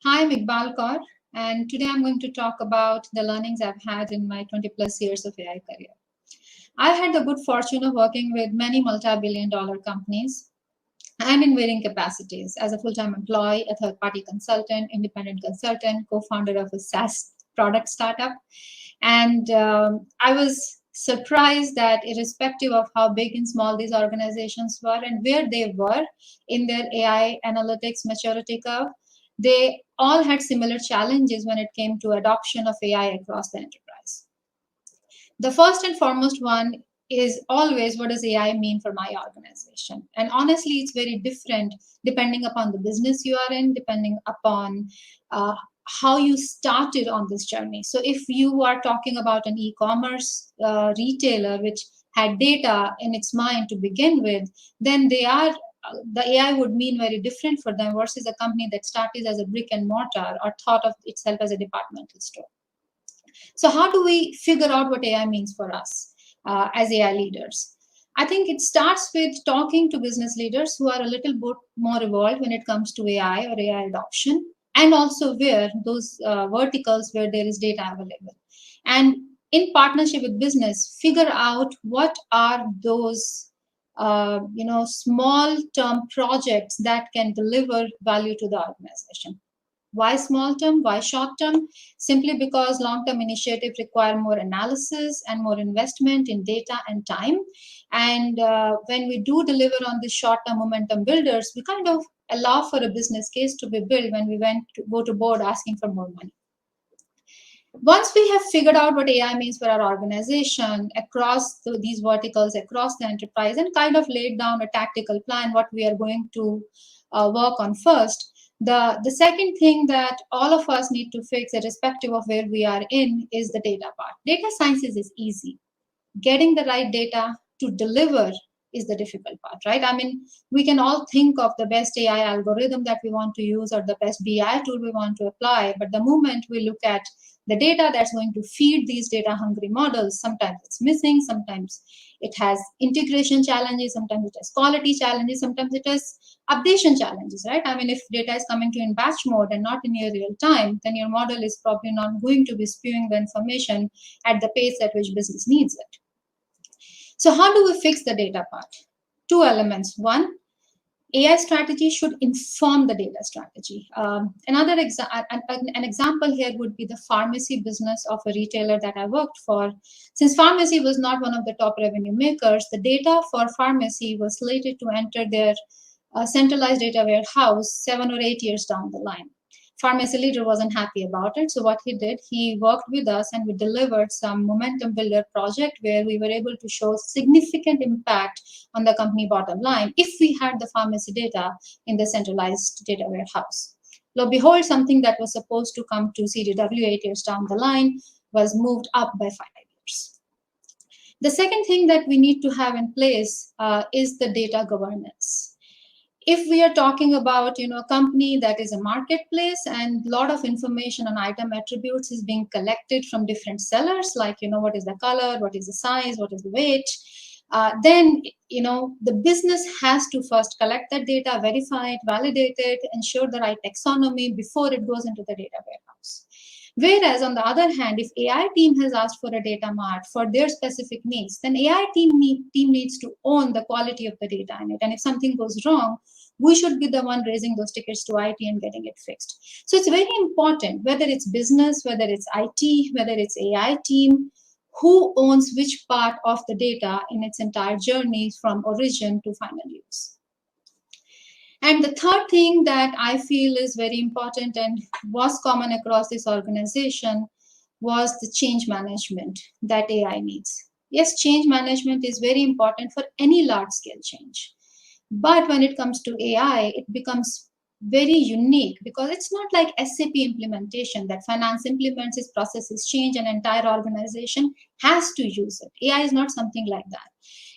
Hi, I'm Iqbal Kaur, and today I'm going to talk about the learnings I've had in my 20 plus years of AI career. I've had the good fortune of working with many multi-billion dollar companies and in varying capacities as a full-time employee, a third-party consultant, independent consultant, co-founder of a SaaS product startup. And I was surprised that irrespective of how big and small these organizations were and where they were in their AI analytics maturity curve, they all had similar challenges when it came to adoption of AI across the enterprise. The first and foremost one is always, what does AI mean for my organization? And honestly, it's very different depending upon the business you are in, depending upon how you started on this journey. So if you are talking about an e-commerce retailer which had data in its mind to begin with, then the AI would mean very different for them versus a company that started as a brick and mortar or thought of itself as a departmental store. So how do we figure out what AI means for us as AI leaders? I think it starts with talking to business leaders who are a little bit more evolved when it comes to AI or AI adoption, and also where those verticals where there is data available. And in partnership with business, figure out what are those small term projects that can deliver value to the organization. Why small term? Why short term? Simply because long term initiatives require more analysis and more investment in data and time. And when we do deliver on the short term momentum builders, we kind of allow for a business case to be built when we go to board asking for more money. Once we have figured out what AI means for our organization across these verticals, across the enterprise, and kind of laid down a tactical plan, what we are going to work on first, the second thing that all of us need to fix, irrespective of where we are in, is the data part. Data sciences is easy. Getting the right data to deliver is the difficult part, right? I mean, we can all think of the best AI algorithm that we want to use or the best BI tool we want to apply, but the moment we look at the data that's going to feed these data hungry models, sometimes it's missing, sometimes it has integration challenges, sometimes it has quality challenges, sometimes it has updation challenges, right? I mean, if data is coming to you in batch mode and not in near real time, then your model is probably not going to be spewing the information at the pace at which business needs it. So how do we fix the data part? Two elements. One, AI strategy should inform the data strategy. An example here would be the pharmacy business of a retailer that I worked for. Since pharmacy was not one of the top revenue makers, the data for pharmacy was slated to enter their centralized data warehouse 7 or 8 years down the line. Pharmacy leader wasn't happy about it. So what he did, he worked with us and we delivered some momentum builder project where we were able to show significant impact on the company bottom line if we had the pharmacy data in the centralized data warehouse. Lo and behold, something that was supposed to come to CDW 8 years down the line was moved up by 5 years. The second thing that we need to have in place is the data governance. If we are talking about a company that is a marketplace and a lot of information on item attributes is being collected from different sellers, like what is the color, what is the size, what is the weight, then the business has to first collect that data, verify it, validate it, ensure the right taxonomy before it goes into the data warehouse. Whereas on the other hand, if AI team has asked for a data mart for their specific needs, then AI team needs to own the quality of the data in it. And if something goes wrong, we should be the one raising those tickets to IT and getting it fixed. So it's very important, whether it's business, whether it's IT, whether it's AI team, who owns which part of the data in its entire journey from origin to final use. And the third thing that I feel is very important and was common across this organization was the change management that AI needs. Yes, change management is very important for any large-scale change. But when it comes to AI, it becomes very unique because it's not like SAP implementation that finance implements its processes change, an entire organization has to use it. AI is not something like that.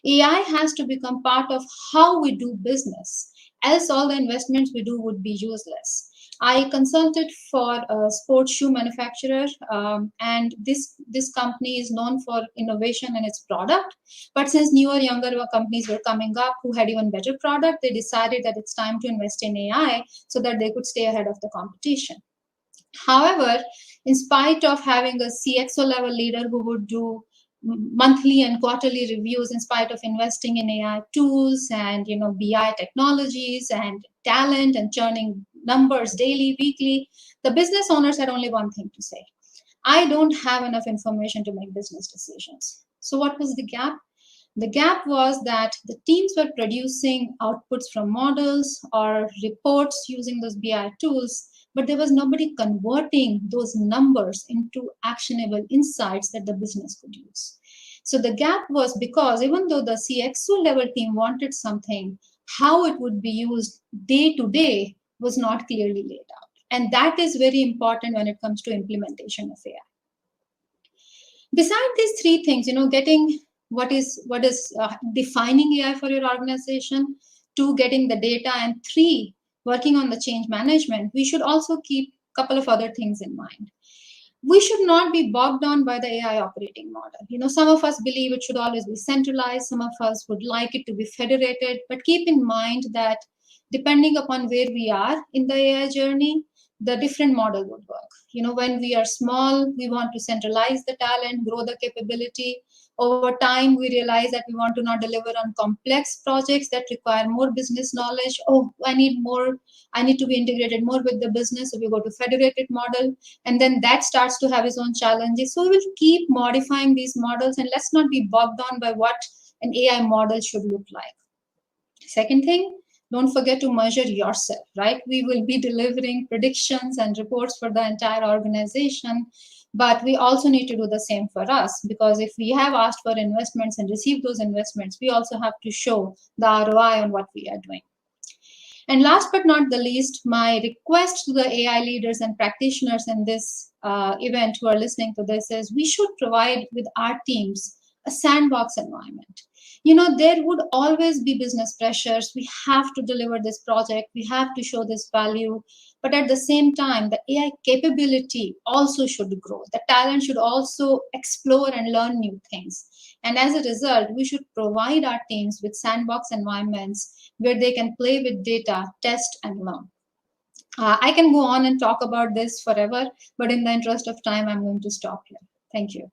AI has to become part of how we do business, else all the investments we do would be useless. I consulted for a sports shoe manufacturer, and this company is known for innovation in its product. But since newer, younger companies were coming up who had even better product, they decided that it's time to invest in AI so that they could stay ahead of the competition. However, in spite of having a CXO level leader who would do monthly and quarterly reviews, in spite of investing in AI tools and BI technologies and talent and churning numbers daily, weekly, the business owners had only one thing to say: I don't have enough information to make business decisions. So what was the gap? The gap was that the teams were producing outputs from models or reports using those BI tools, but there was nobody converting those numbers into actionable insights that the business could use. So the gap was because even though the CXO level team wanted something, how it would be used day to day was not clearly laid out. And that is very important when it comes to implementation of AI. Beside these three things, getting what is defining AI for your organization, two, getting the data, and three, working on the change management, we should also keep a couple of other things in mind. We should not be bogged down by the AI operating model. Some of us believe it should always be centralized. Some of us would like it to be federated. But keep in mind that depending upon where we are in the AI journey, the different model would work. When we are small, we want to centralize the talent, grow the capability. Over time, we realize that we want to now deliver on complex projects that require more business knowledge. Oh, I need to be integrated more with the business. So we go to federated model, and then that starts to have its own challenges. So we will keep modifying these models, and let's not be bogged down by what an AI model should look like. Second thing, don't forget to measure yourself, right? We will be delivering predictions and reports for the entire organization, but we also need to do the same for us, because if we have asked for investments and received those investments, we also have to show the ROI on what we are doing. And last but not the least, my request to the AI leaders and practitioners in this event who are listening to this is we should provide with our teams a sandbox environment. There would always be business pressures. We have to deliver this project. We have to show this value. But at the same time, the AI capability also should grow. The talent should also explore and learn new things. And as a result, we should provide our teams with sandbox environments where they can play with data, test, and learn. I can go on and talk about this forever, but in the interest of time, I'm going to stop here. Thank you.